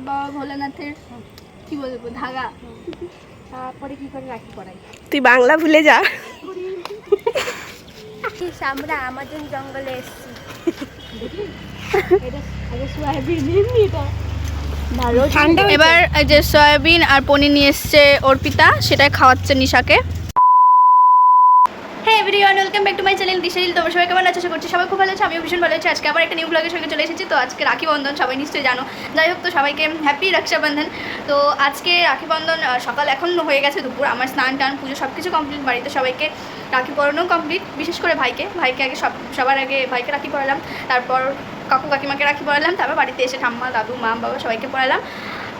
বাবা ভোলানাথের কি বলবো ধাগা। তারপরে কি করে রাখি পরাই? তুই বাংলা ভুলে যা। আমরা আমাজন জঙ্গলে এসেছি। এবার এই যে সয়াবিন আর পনির নিয়ে এসছে অর্পিতা, সেটাই খাওয়াচ্ছে নিশাকে। হ্যাঁ everyone, welcome back to my channel Disharil. তোমরা সবাই কেমন আছো? আশা করছি সবাই খুব ভালো আছে, আমিও ভীষণ ভালো আছি। আজকে আবার একটা নিউ ব্লগের সঙ্গে চলে এসেছি। তো আজকে রাখি বন্ধন, সবাই নিশ্চয়ই জানো। যাই হোক, তো সবাইকে হ্যাপি রক্ষাবন্ধন। তো আজকে রাখি বন্ধন সকাল এখন হয়ে গেছে দুপুর, আমার স্নান টান পুজো সব কিছু কমপ্লিট, বাড়িতে সবাইকে রাখি পরানো কমপ্লিট। বিশেষ করে ভাইকে আগে সবার আগে ভাইকে রাখি পরালাম, তারপর কাকু কাকিমাকে রাখি পরালাম, তারপর বাড়িতে এসে ঠাম্মা দাদু মা বাবা সবাইকে পরালাম।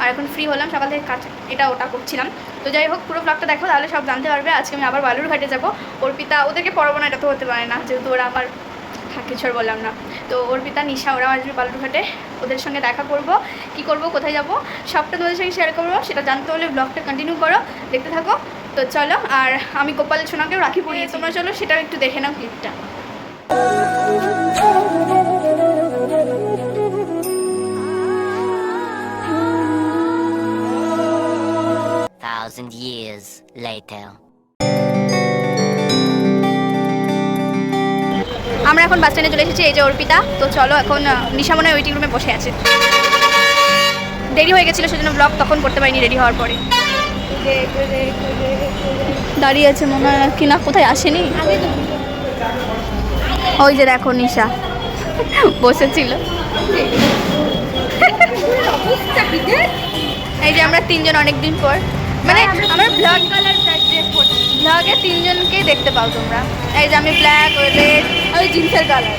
আর এখন ফ্রি হলাম, সকাল থেকে কাজ এটা ওটা করছিলাম। তো যাই হোক, পুরো ব্লগটা দেখো, তাহলে সব জানতে পারবে। আজকে আমি আবার বালুরঘাটে যাবো। অর্পিতা ওদেরকে পড়াবো না, এটা তো হতে পারে না, যেহেতু ওরা আমার ঠাকুর বললাম না। তো অর্পিতা নিশা ওরা আসবে বালুরঘাটে, ওদের সঙ্গে দেখা করব, কি করব, কোথায় যাব, সবটা তোমাদের সঙ্গে শেয়ার করবো। সেটা জানতে হলে ব্লগটা কন্টিনিউ করো, দেখতে থাকো। তো চলো, আর আমি গোপাল সোনাকেও রাখি পরিয়ে, তোমরা চলো সেটাও একটু দেখে নাও ক্লিপটা। Thousand years later. আমরা এখন বাস স্ট্যান্ডে চলে এসেছি, এই যে অর্পিতা। তো চলো, এখন নিশা মনে হয় ওয়েটিং রুমে বসে আছে। দেরি হয়ে গেছিলো, সেজন্য ব্লগ তখন করতে পারিনি, রেডি হওয়ার পরে দাঁড়িয়ে আছে মনে হয় কি না, কোথায় আসেনি। ওই যে দেখো নিশা বসেছিল। এই যে আমরা তিনজন অনেকদিন পর, মানে আমার ব্লগে তিনজনকেই দেখতে পাও তোমরা। এই যে আমি ব্ল্যাক, ওই রেড, ওই জিন্সের কালার,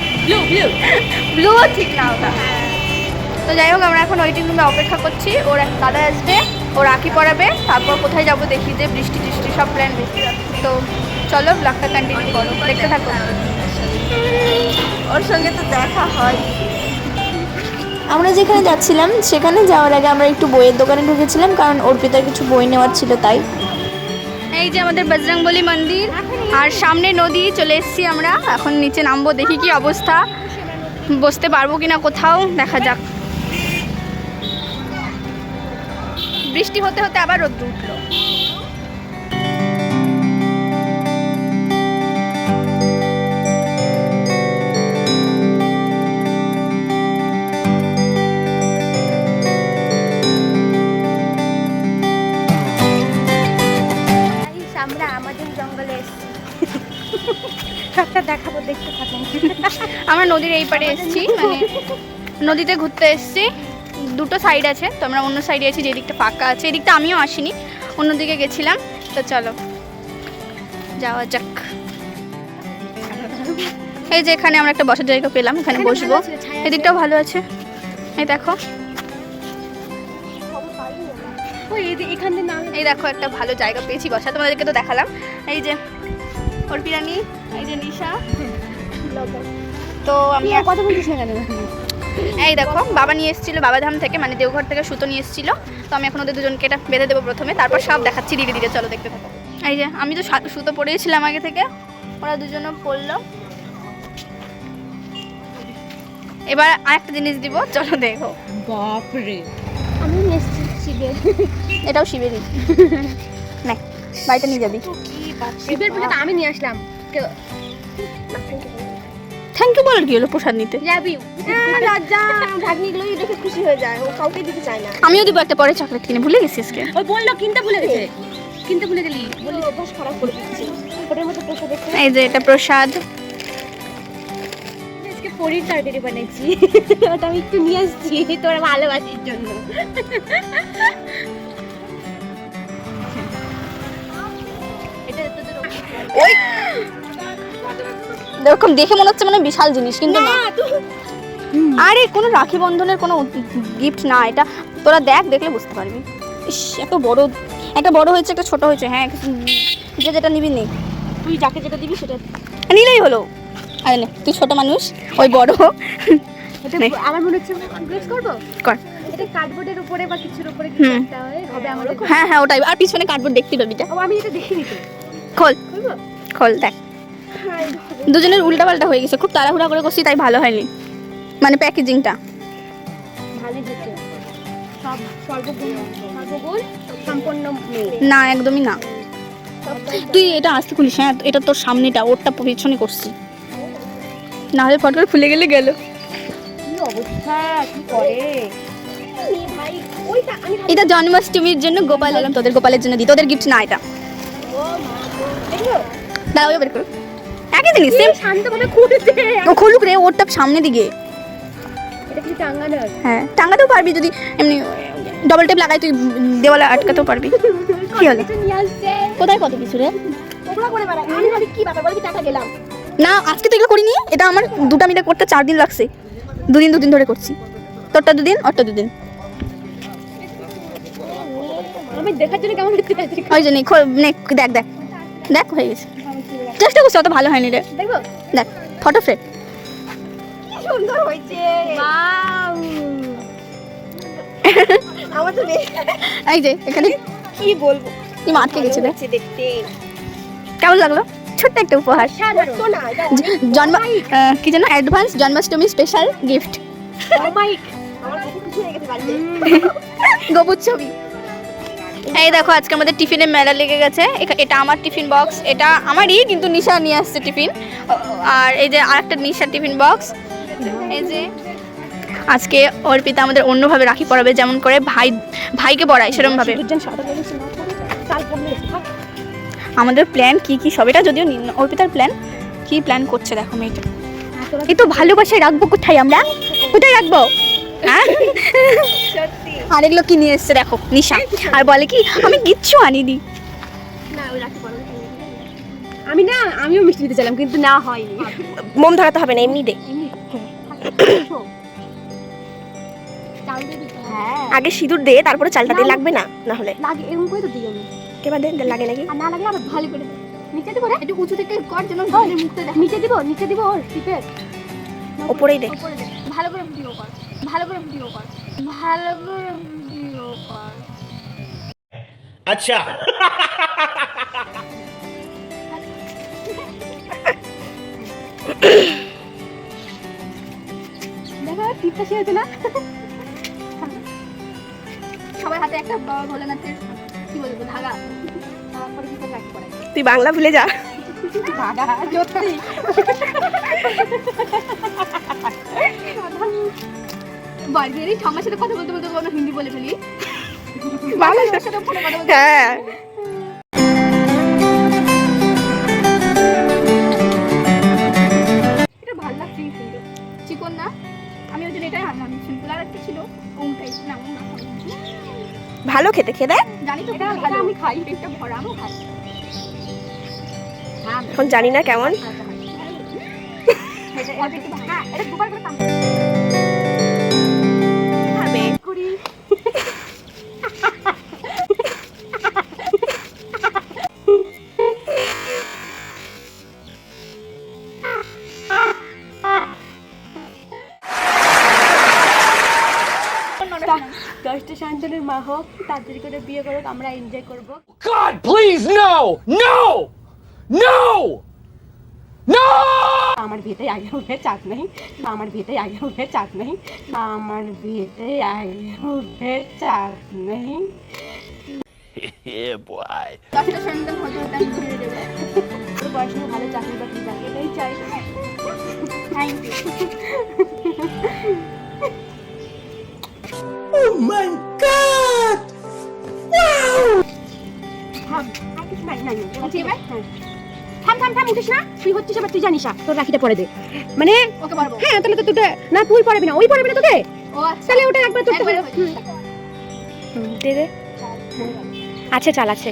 ব্লুও ঠিক না ওটা। তো যাই হোক, আমরা এখন ওয়েটিং রুমে অপেক্ষা করছি, ওর এক দাদা আসবে, ও রাখি পরাবে, তারপর কোথায় যাবো দেখি, যে বৃষ্টি টিষ্টি সব প্ল্যান বেশি। তো চলো ব্লগটা কন্টিনিউ করো, দেখতে থাকো। ওর সঙ্গে তো দেখা হয়। আমরা যেখানে যাচ্ছিলাম সেখানে যাওয়ার আগে আমরা একটু বইয়ের দোকানে ঢুকেছিলাম, কারণ অর্পিতার কিছু বই নেওয়ার ছিল তাই। এই যে আমাদের বজরংবলী মন্দির, আর সামনে নদী, চলে এসেছি আমরা। এখন নিচে নামবো, দেখি কি অবস্থা, বসতে পারবো কিনা কোথাও, দেখা যাক। বৃষ্টি হতে হতে আবার রোদ উঠলো। আমরা আমাজন জঙ্গলে এসেছি। সবটা দেখাবো, দেখতে থাকুন। আমরা নদীর এই পারে এসেছি, মানে নদীতে ঘুরতে এসেছি। দুটো সাইড আছে, তো আমরা অন্য সাইডে আছি, যে দিকটা ফাঁকা আছে। এদিকটা আমিও আসিনি, অন্যদিকে গেছিলাম। তো চলো যাওয়া যাক। এই যে এখানে আমরা একটা বসার জায়গা পেলাম, এখানে বসবো। এদিকটাও ভালো আছে, এই দেখো। এই দেখো একটা ভালো জায়গা পেয়েছি বসা, তোমাদেরকে তো দেখালাম। এই যে অর্পিরানি, এই যে নিশা। তো আমি কথা বলছিস না কেন? এই দেখো, বাবা নিয়ে এসেছিলো বাবাধাম থেকে, মানে দেওঘর থেকে সুতো নিয়ে এসেছিলো। তো আমি এখন ওদের দুজনকে এটা বেঁধে দেবো প্রথমে, তারপর সব দেখাচ্ছি ধীরে ধীরে। চলো দেখতে থাকো। এই যে আমি তো সুতো পরেছিলাম আগে থেকে, ওরা দুজনও পরলো। এবার আরেকটা জিনিস দিব, চলো দেখো। বাপরে, আমি এসেছি শিবের। এটাও শিবেরই। না, বাড়িতে নিয়ে যাবি। শিবের পুজো তো আমি নিয়ে আসলাম। থ্যাংক ইউ বলার কি হলো, প্রসাদ নিতে যাবি? লজ্জা, ভাগ্নিগুলোই দেখে খুশি হয়ে যায়, ও কাউকে দিতে চায় না। আমিও দিব একটা, পরে চকলেট কিনে ভুলে গেছি আজকে। ও বললো কিনতে ভুলে গেছে, কিনতে ভুলে গেলি, বললি অভ্যাস খারাপ করে দিচ্ছি। ওটার মতো প্রসাদ একটু। এই যে এটা প্রসাদ। আজকে পনির তরকারি বানাইছি, ওটা আমি একটু নিয়ে আসছি তোর ভালোবাসির জন্য। এটা তোদের ওই এরকম দেখে মনে হচ্ছে মানে বিশাল জিনিস, কিন্তু না। আরে কোনো রাখি বন্ধনের কোনো গিফট না এটা, তোরা দেখলে বুঝতে পারবি। ইস, এত বড়, একটা বড় হয়েছে, একটা ছোট হয়েছে। হ্যাঁ, যে যেটা নিবি নে, তুই যাকে যেটা দিবি সেটা নিলেই হলো। আরে নে, তুই ছোট মানুষ, ওই বড়। আমার মনে হচ্ছে ড্রেস করব, কর। এটা কার্ডবোর্ডের উপরে বা কিছুর উপরে কিছু একটা হবে আমাদের। হ্যাঁ হ্যাঁ, ওটাই। আর পিছনে কার্ডবোর্ড দেখতে পাবি। ও আমি এটা দেখিনি তো। খোল খোল, দেখ। দুজনের উল্টাপাল্টা হয়ে গেছে, খুব তাড়াহুড়া করে করছি, তাই ভালো হয়নি, মানে প্যাকেজিংটা। ভালো যেতে সর্বগুণ সম্পন্ন মেয়ে। না একদমই না, তুই এটা আস্তে খুলিস। হ্যাঁ এটা তোর সামনেটা, ওরটা পিছনে করছি, না হলে ফট করে খুলে গেলে গেল। কি অবস্থা, কি করে ভাই? ওইটা আমি এটা জন্মাষ্টমীর জন্য গোপাল এলাম, তোদের গোপালের জন্য দিই, তোদের গিফট না এটা। দাঁড়া ওই বের করো, একই জিনিস সেম। শান্তভাবে খুলতে। ও খুলুক রে, ওরটা সামনে দিকে। এটা কিছু টাঙ্গানোর। হ্যাঁ টাঙ্গাতেও পারবি, যদি এমনি ডবল টেপ লাগাই তুই দেওয়ালে আটকাতেও পারবি। কি হলো? এটা নিয়ে আসছে। কোথায় কত কিছু রে? ওগুলা করে বেড়ায়। আমি ভাবি কি ব্যাপার, বলে কি টাকা গেলাম। না আজকে তো এগুলো করিনি, এটা আমার দুটা মিলে করতে 4 দিন লাগছে, 2 দিন ধরে করছি। তোরটা 2 দিন, ওরটা 2 দিন। আমি দেখার জন্য কেমন হচ্ছে তাই ওই জন্য দেখ দেখ দেখ হয়ে গেছে। চেষ্টা করছি, অত ভালো হয়নি রে। দেখো দেখ ফটো ফ্রেম। কি সুন্দর হয়েছে। ওয়াও, আমার তো এই যে এখানে কি বলবো, কি আটকে গেছে রে। হচ্ছে দেখতে। কেমন লাগলো? ছোট্ট একটা উপহার, সাধারণ তো না, এটা জন্ম কি যেন অ্যাডভান্স জন্মাষ্টমী স্পেশাল গিফট, অমাইক। আমার কত কিছু হয়ে গেছে বাড়িতে। গোবুর ছবি। এই দেখো আজকে আমাদের টিফিনে মেলা লেগে গেছে। এটা আমার টিফিন বক্স, এটা আমারই কিন্তু নিশা নিয়ে আসছে টিফিন। আর এই যে আরেকটা নিশার টিফিন বক্স। এই যে আজকে অর্পিতা আমাদের অন্যভাবে রাখি পরাবে, যেমন করে ভাইকে পরায় সেরকম ভাবে। দুজন সাদা লেগেছে না, চাল পড়লে থাক। আমাদের প্ল্যান কি কি সব, এটা যদিও অর্পিতার প্ল্যান, কি প্ল্যান করছে দেখো মেয়েটা। এই তো ভালোবাসায় রাখবো কোথায়, আমরা কোথায় রাখবো? হ্যাঁ সত্যি আর এগুলো কি নিয়ে এসছে দেখো নিশা, আর বলে কি আমি কিচ্ছু আনিনি। না, ওই রাখি পড়ো। আমিও মিষ্টি দিতে চাইলাম কিন্তু না হয়নি। মোম ধরাতে হবে না, এমনি দে। হ্যাঁ, আগে সিঁদুর দে, তারপরে চালটা দে, লাগবে না না হলে লাগে এরকম করে তো দিই আমি। কেবা দে, লাগে নাকি? আর না লাগে আবার ভালো করে দে। নিচে দিব রে, একটু উঁচু থেকে কর যেন ভালো মুখটা দেখ। নিচে দিব ওর টিপের ওপরেই দে। উপরে দে। ভালো করে ভিডিও কর, ভালো করে ভিডিও কর, ভালো করে ভিডিও কর। अच्छा দেখো টিপটা শেষ হয়েছে না? সবার হাতে একটা ভোলেনাথের কি বলবো ধাগা। তারপরে কি করে রাখি পড়াই? তুই বাংলা ভুলে যা। দাদা সত্যি বাড়ির এই ঠাম্মার সাথে কথা বলতে বলতে কোনো হিন্দি বলে ফেলি। বাংলার সাথে ফোনে কথা বলতে হ্যাঁ, এটা ভালো লাগছে কিন্তু চিকন না, আমি ওই জন্য এটাই আনলাম। সিম্পল আর একটা ছিল ওমটাই না, ওম না ভালো খেতে খেতে। জানি তো এটা ভালো, আমি খাই। পেটটা ভরা, আমিও খাই। এখন জানি না কেমন। হ্যাঁ, এটা দুবার করে কাম খাবে করি। দশটা সন্তানের মা হোক, তাড়াতাড়ি করে বিয়ে করুক, আমরা এনজয় করবো। God please no no no no আমার বিয়েতে আগে উঠে চাপ নেই, আমার বিয়েতে আগে উঠে চাপ নেই, আমার বিয়েতে আগে উঠে চাপ নেই। yeah boy 10টা সন্তান হতে হতে আমি ঘুরে দেবো। তোর পড়াশোনা ভালো, চাকরি বাকরি চাকরি এটাই চাই। Thank you. থাম, আর কিছু নাই, নাই, নাই। আচ্ছা, এবার? হ্যাঁ। থাম, উঠিস না, তুই হচ্ছিস এবার, তুই জানিস না, তোর রাখিটা পরে দে। মানে ওকে পারবো। হ্যাঁ, তাহলে তো তোটা না, তুই পড়াবি না, ওই পড়াবি না তোকে, ও আচ্ছা, তাহলে ওটা একবার তোর একবারে হয়ে যাবে। দে দে। আছে চাল আছে,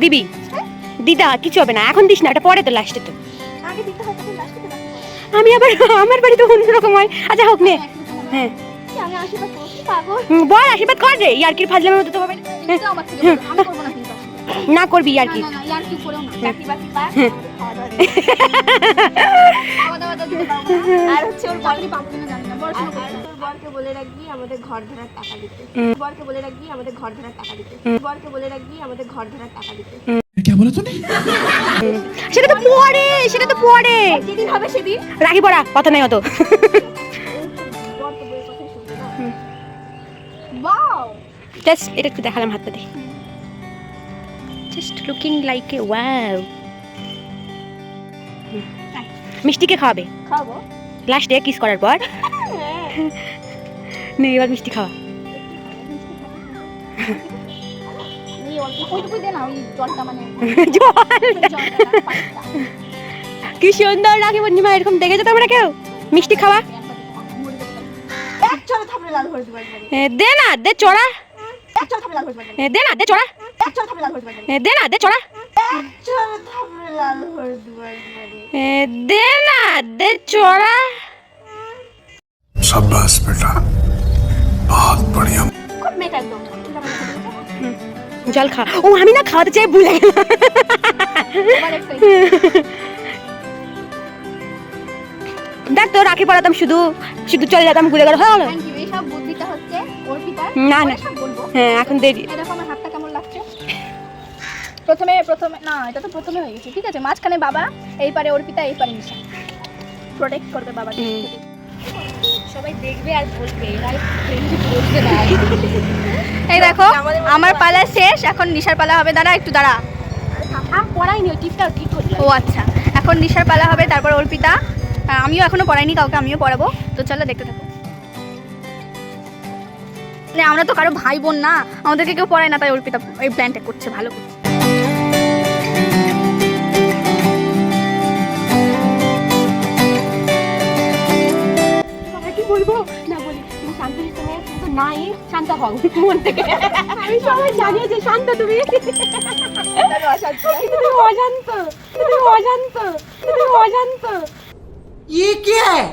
দিবি। দিদা কিছু হবে না, এখন দিস না, এটা পরে তো লাস্টে তো। আগে দিতে হয় তখন লাস্টে দেবো। আমি আবার আমার বাড়িতে অন্যরকম হয়। আচ্ছা হোক নে। হ্যাঁ কি আমি আশীর্বাদ করছি পাগল। বল, আশীর্বাদ কর রে, ইয়ার্কির ফাজলামের মতো তো হবে না। তো আমার থেকে বলো, আমি করবো না কিন্তু। না করবি ইয়ার্কি। না ইয়ার কি করেও না, চাকরি বাকরি পায়, খাওয়া দাওয়া তো দিতে পারবো না। আর হচ্ছে ওর বাড়ি পাবো কিনা জানি না, বড় ছোট করতে হবে। তোর বরকে বলে রাখবি আমাদের ঘর ভাড়ার টাকা দিতে, বরকে বলে রাখবি আমাদের ঘর ভাড়ার টাকা দিতে, বরকে বলে রাখবি আমাদের ঘর ভাড়ার টাকা দিতে। সেটা তো পরে, সেটা তো পরে যেদিন হবে সেদিন রাখি পড়া, কথা নাই অত। বর তো বলে ওয়াও জাস্ট এটা একটু দেখালাম হাতটা দিয়ে, just looking like a wow. মিষ্টিকে খাওয়াবে খাবো লাস্টে কিস করার পর। নে এবার মিষ্টি খাওয়া। এই অল্প ওইটুকুই দে না, ওই জলটা মানে জল। জলটা না, পানিটা। কি সুন্দর রাখি পূর্ণিমা, এরকম দেখেছো তোমরা কেউ মিষ্টি খাওয়া? এক চলে থাপড়ে লাল করে দিবা একবারে, দে না দে চড়া, এক চলে থাপড়ে লাল করে দিবা, দে না দে চড়া, এক চলে থাপড়ে লাল করে দিবা, দে না দে চড়া, এক চলে থাপড়ে লাল করে দিবা একবারে। দে না দে চড়া। शाबाश बेटा, बहुत बढ़िया। খুব মেটা একদম। জল খা। ও আমি না খাওয়াতে চাই ভুলে গেলাম। এবার একটু দেখ তো রাখি পড়াতাম, শুধু শুধু চলে যেতাম, ভুলে গেল হয়ে গেল। Thank you. এই সব বুদ্ধিটা হচ্ছে অর্পিতার। না, না। পরে সব বলবো। হ্যাঁ এখন দেরি। এই দেখো আমার হাতটা কেমন লাগছে। প্রথমে না, এটা তো প্রথমে হয়ে গেছে, ঠিক আছে। মাঝখানে বাবা, এই পারে অর্পিতা, এই পারে নিশা। প্রোটেক্ট করবে বাবাকে। সবাই দেখবে আর বলবে এরাই ফ্রেন্ডশিপ করতে না। এই দেখো আমার পালা শেষ, এখন নিশার পালা হবে। দাঁড়া একটু দাঁড়া। আম পড়াইনি, ওই টিপটা ঠিক করলাম। ও আচ্ছা, এখন নিশার পালা হবে, তারপর অর্পিতা। আমিও এখনো পড়াইনি কাউকে, আমিও পড়াবো। তো চলো দেখতে থাকো। না আমরা তো কারো ভাই বোন না, আমাদেরকে কেউ পড়ায় না, তাই অর্পিতা এই প্ল্যানটা করছে, ভালো করছে। কি বলবো না বলি, তুমি শান্ত তুমি কিন্তু নাই, শান্ত হও মন থেকে। আমি সবাই জানি যে শান্ত তুমি। তুমি অশান্ত, তুমি অশান্ত, তুমি অশান্ত। ये क्या है?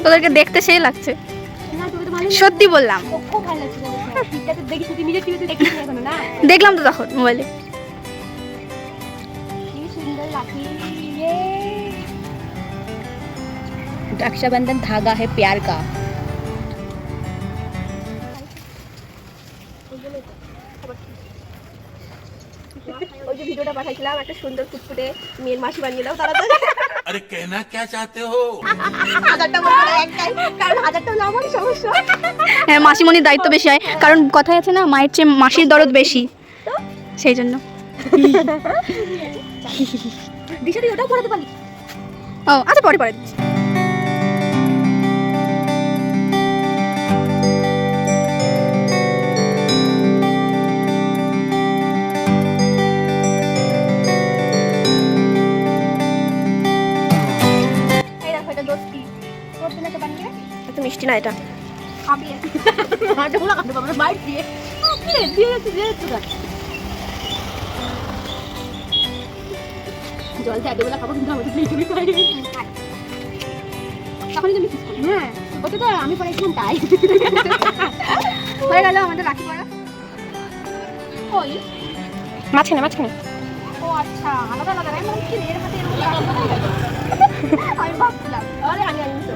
তোদেরকে দেখতে সেই লাগছে, না তুমি তো ভালো, সত্যি বললাম। খুব ভালো লাগছে। ঠিকঠাক দেখিস, তুই নিজের টিভিতে দেখিস এখন না? দেখলাম তো তখন মোবাইলে। কি সুন্দর রাখি। रक्षाबंधन धागा है प्यार का। ওই যে ভিডিওটা পাঠাইছিলাম, একটা সুন্দর ফুটফুটে মেয়ের মাসি বানিয়ে দাও তাড়াতাড়ি। अरे कहना क्या चाहते हो? 1000টা বলে একটাই, কারণ 1000টা হলো আমার সমস্যা। হ্যাঁ, মাসিমণির দায়িত্ব বেশি হয়, কারণ কথায় আছে না, মায়ের চেয়ে মাসির দরদ বেশি, সেই জন্য। দিশারি ওটাও পড়াতে পারি। ও আচ্ছা, পরে পরে দিচ্ছি। এই দেখো, এটা দোস্তি। তোর জন্য তো বানিয়ে এত মিষ্টি না এটা। খাবি। মাটা গুলো কাটতে পারবে বাইট দিয়ে। কি রে দিয়ে তো দেখ। জল দিয়ে দেবলা খাবো, কিন্তু আমাদের প্লেট তুমি খাই। তখনই তো মিস করি। হ্যাঁ ওটা তো আমি পড়াইছিলাম তাই। হয়ে গেল আমাদের রাখি পড়া। ওই মাঝখানে মাঝখানে। ও আচ্ছা, আলাদা আলাদা। আমি ভাবছি কি এর হাতে এরকম রাখা হবে। আমি ভাবছিলাম, আরে আমি তো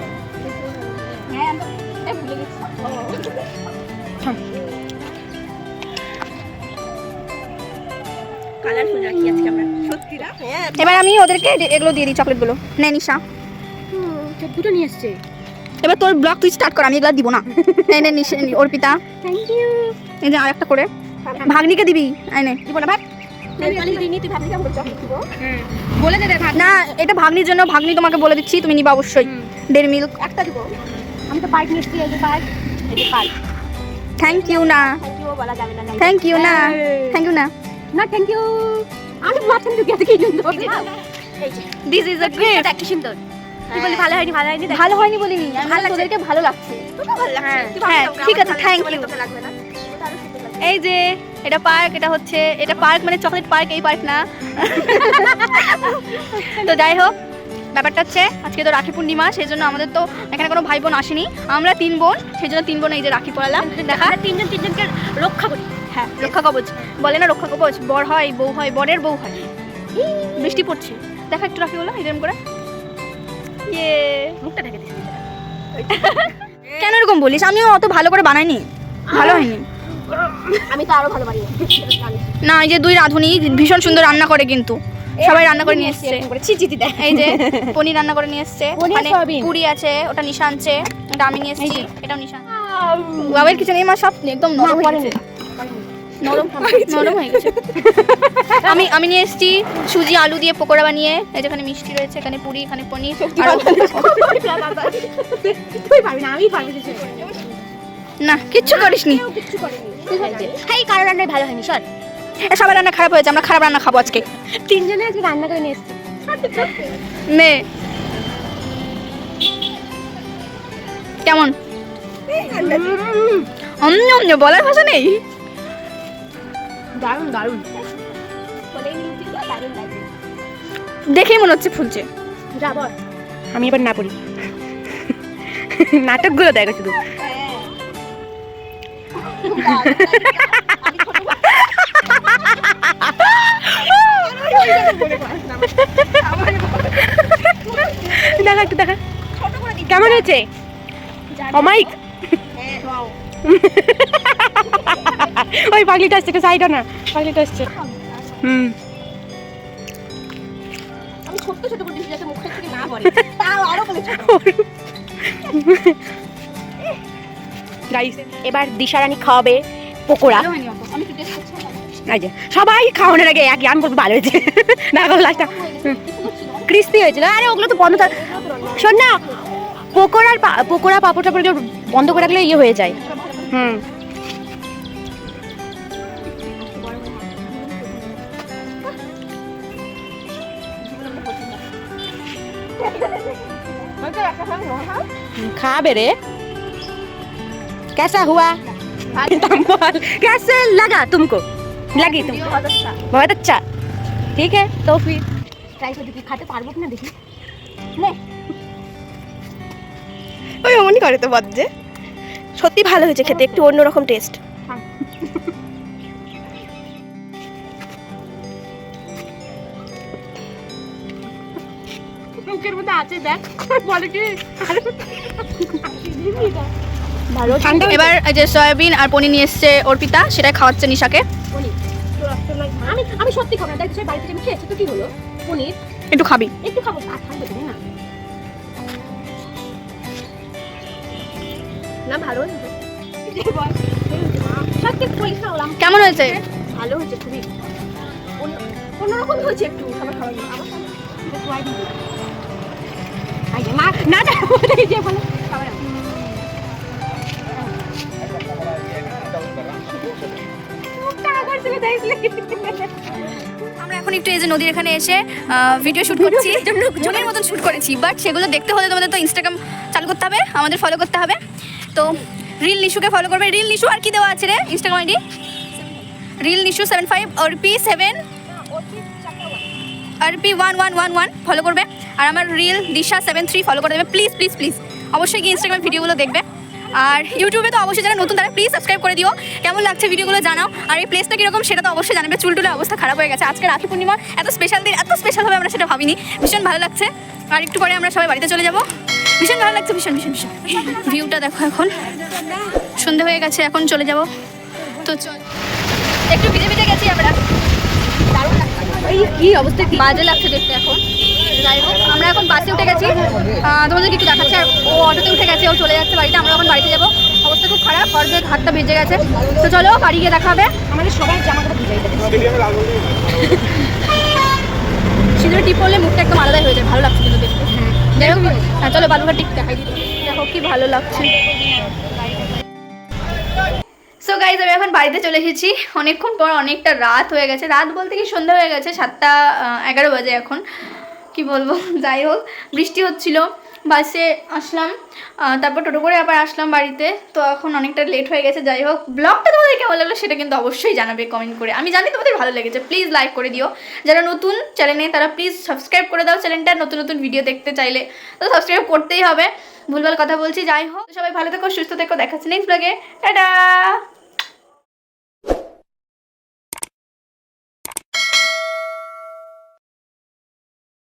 হ্যাঁ, আমি তো ভুলে গেছি। কালারফুল রাখি আজকে আমরা, সত্যি না? হ্যাঁ এবার আমি ওদেরকে এগুলো দিয়ে দিই, চকলেটগুলো। নে নিশা, দুটো নিয়ে এসছে। এবার তোর ব্লগ তুই স্টার্ট কর, আমি এগুলো দিব না। নে নে নিশা, অর্পিতা থ্যাংক ইউ। এই যে আরেকটা করে ভাগ্নিকে দিবি। আই নে, দিব না ভাগ। আমি দিইনি, তুই ভাবলি কেমন চকলেট দিব? বলে দে ভাগ না, এটা ভাগ্নির জন্য। ভাগ্নি তোমাকে বলে দিচ্ছি, তুমি নিবা অবশ্যই। ডেয়ারি মিল্ক একটা দিব। আমি তো পার্ট নিয়ে এসছি, এই যে পার্ট, এই যে পার্ট। থ্যাংক ইউ না, থ্যাংক ইউ বলা যাবে না। থ্যাংক ইউ না, থ্যাংক ইউ না। না থ্যাংক ইউ। আমি মাথায় ঢুকে আছে কি জন্য? This is a great. একটা সুন্দর। তুই বলি ভালো হয়নি, ভালো হয়নি। ভালো হয়নি বলিনি, ভালো ভালো লাগছে। তোদেরকে ভালো লাগছে। তোকে ভালো লাগছে। হ্যাঁ ঠিক আছে, থ্যাংক ইউ। লাগবে না। এই যে এটা পার্ক, এটা পার্ক মানে চকলেট পার্ক, এই পার্ক না। তো যাই হোক, ব্যাপারটা হচ্ছে আজকে তো রাখি পূর্ণিমা, সেই জন্য আমাদের তো এখানে কোনো ভাই বোন আসেনি, আমরা 3 বোন, সেই জন্য 3 বোন এই যে রাখি পরালাম। দেখা তিনজনকে রক্ষা করি। হ্যাঁ, রক্ষা কবচ বলে না, রক্ষা কবচ। বর হয়, বউ হয়, বরের বউ হয়। বৃষ্টি পড়ছে, দেখা একটু রাখিগুলো এরকম করে। ইয়ে, মুখটা ঢেকে দিস। কেন এরকম বলিস? আমিও অত ভালো করে বানাইনি, ভালো হয়নি। আমি তো আরো ভালো পারি না, এই যে 2 রাঁধুনি ভীষণ সুন্দর রান্না করে, কিন্তু সবাই রান্না করে নিয়ে এসছে। এই যে পনির রান্না করে নিয়ে এসছে, মানে পুরি আছে, ওটা নিশা আনছে, ওটা আমি নিয়ে এসেছি, এটাও নিশা। বাবার কিছু নেই, মা সব একদম নরম হয়ে গেছে, নরম হয়ে গেছে। আমি নিয়ে এসেছি সুজি আলু দিয়ে পকোড়া বানিয়ে। এই যেখানে মিষ্টি রয়েছে, এখানে পুরি, এখানে পনির। তুই পারবি না, আমি পারবি না, কিচ্ছু করিসনি। এই কারো রান্নায় ভালো হয়নি, সর। সবার রান্না খারাপ হয়েছে, আমরা খারাপ রান্না খাবো আজকে। 3 জনে আজকে রান্না করে নিয়ে এসেছি। নে কেমন বলার ভাষা নেই। দারুণ দারুণ, দেখেই মনে হচ্ছে ফুলছে। আমি এবার না পড়ি, নাটকগুলো দেখো শুধু। দেখা একটু দেখা কেমন হয়েছে অমাইক। ওই পাগলিটা আসছে, একটু সাইড না, পাগলিটা আসছে। আমি ছোট ছোট করে দিচ্ছি যাতে মুখের থেকে না পড়ে, তাও আরো বলে ছোট। গাইস, এবার দিশারানী খাওয়াবে পকোড়া। সবাই খাওয়ানোর আগে এক জ্ঞান করবে ভালো হয়েছে না, লাস্টটা ক্রিস্পি হয়েছিল। আরে ওগুলো তো বন্ধ থাক, শোন না, পকোড়া পাপড় টাপড় বন্ধ করে রাখলে ইয়ে হয়ে যায়। खाबे रे, कैसा हुआ? कैसे लगा तुमको? लगी तुमको? बहुत अच्छा। ठीक है, तो फिर ट्राई कर देखी, खाते पारबो कि ना देखी। ले ওই অমনি করে তো বাজে, সত্যি ভালো হয়েছে খেতে, একটু অন্যরকম টেস্ট। মুখের মধ্যে আছে দেখ, বলে কি এবার এই যে সয়াবিন আর পনির নিয়ে এসছে অর্পিতা, সেটাই খাওয়াচ্ছে নিশাকে। আমি সত্যি খাবো না, দেখ বাড়ি থেকে আমি খেয়েছি তো কি হলো, পনির একটু খাবি? একটু খাবো, আর খাবো না না। ভালো সত্যি বলিস না, কেমন হয়েছে? ভালো হয়েছে, খুবই অন্যরকম হয়েছে একটু। খাবার খাওয়া যাবে আমার না না বলে খাবার। আমরা এখন একটু এই যে নদীর এখানে এসে ভিডিও শুট করছি, জমির মতন শুট করেছি, বাট সেগুলো দেখতে হলে তোমাদের তো ইনস্টাগ্রাম চালু করতে হবে, আমাদের ফলো করতে হবে। তো রিল নিশুকে ফলো করবে। রিল নিশু আর কি দেওয়া আছে রে Instagram ID? Reel Nishu 75, Arpi 7, Arpi 1111 follow করবে। আর আমার রিল দিশা 73 ফলো করে দেবে। প্লিজ প্লিজ প্লিজ অবশ্যই গিয়ে ইনস্টাগ্রাম ভিডিওগুলো দেখবে। আর ইউটিউবে তো অবশ্যই যারা নতুন তারা প্লিজ সাবস্ক্রাইব করে দিও। কেমন লাগছে ভিডিওগুলো জানাও, আর এই প্লেসটা কীরকম সেটা তো অবশ্যই জানাবে। চুলটুলের অবস্থা খারাপ হয়ে গেছে, আজকে রাখি পূর্ণিমা, এত স্পেশাল দিন, এত স্পেশাল হবে আমরা সেটা ভাবিনি। ভীষণ ভালো লাগছে, আর একটু পরে আমরা সবাই বাড়িতে চলে যাব। ভীষণ ভালো লাগছে, ভীষণ ভীষণ ভীষণ। ভিউটা দেখো, এখন সন্ধে হয়ে গেছে, এখন চলে যাব। তো চল, একটু ভিজে ভিজে গেছি আমরা, দারুণ লাগছে। কি অবস্থা, বাজে লাগছে দেখতে এখন। যাই হোক, আমরা এখন বাসে উঠে গেছি, তোমাদেরকে একটু দেখাচ্ছি। আর ও অটোতে উঠে গেছে, ও চলে যাচ্ছে বাড়িতে, আমরা এখন বাড়িতে যাবো। অবস্থা খুব খারাপ, অর্ধেক হাতটা ভেজে গেছে। তো চলো বাড়ি গিয়ে দেখা হবে। আমাদের সবাই জামা কাপড় ভিজাই দেবে, সিঁদুরে টিপ পরলে মুখটা একদম আলাদাই হয়ে যায়, ভালো লাগছে কিন্তু দেখতে। যাই হোক, হ্যাঁ চলো বালুঘাট টিপ দেখাই দিই, দেখো কি ভালো লাগছে। সো গাইজ, আমি এখন বাড়িতে চলে এসেছি অনেকক্ষণ পর, অনেকটা রাত হয়ে গেছে। রাত বলতে কি সন্ধ্যা হয়ে গেছে, 7টা 11 বাজে এখন, কি বলবো। যাই হোক, বৃষ্টি হচ্ছিল, বাসে আসলাম, তারপর টোটো করে আবার আসলাম বাড়িতে। তো এখন অনেকটা লেট হয়ে গেছে। যাই হোক, ব্লগটা তোমাদের কেমন লাগলো সেটা কিন্তু অবশ্যই জানাবে কমেন্ট করে। আমি জানি তোমাদের ভালো লেগেছে, প্লিজ লাইক করে দিও। যারা নতুন চ্যানেলে তারা প্লিজ সাবস্ক্রাইব করে দাও চ্যানেলটা। নতুন নতুন ভিডিও দেখতে চাইলে তো সাবস্ক্রাইব করতেই হবে। ভুলভাল কথা বলছি। যাই হোক, সবাই ভালো থেকো, সুস্থ থেকো, দেখাচ্ছি নেক্সট ব্লগে। টাটা।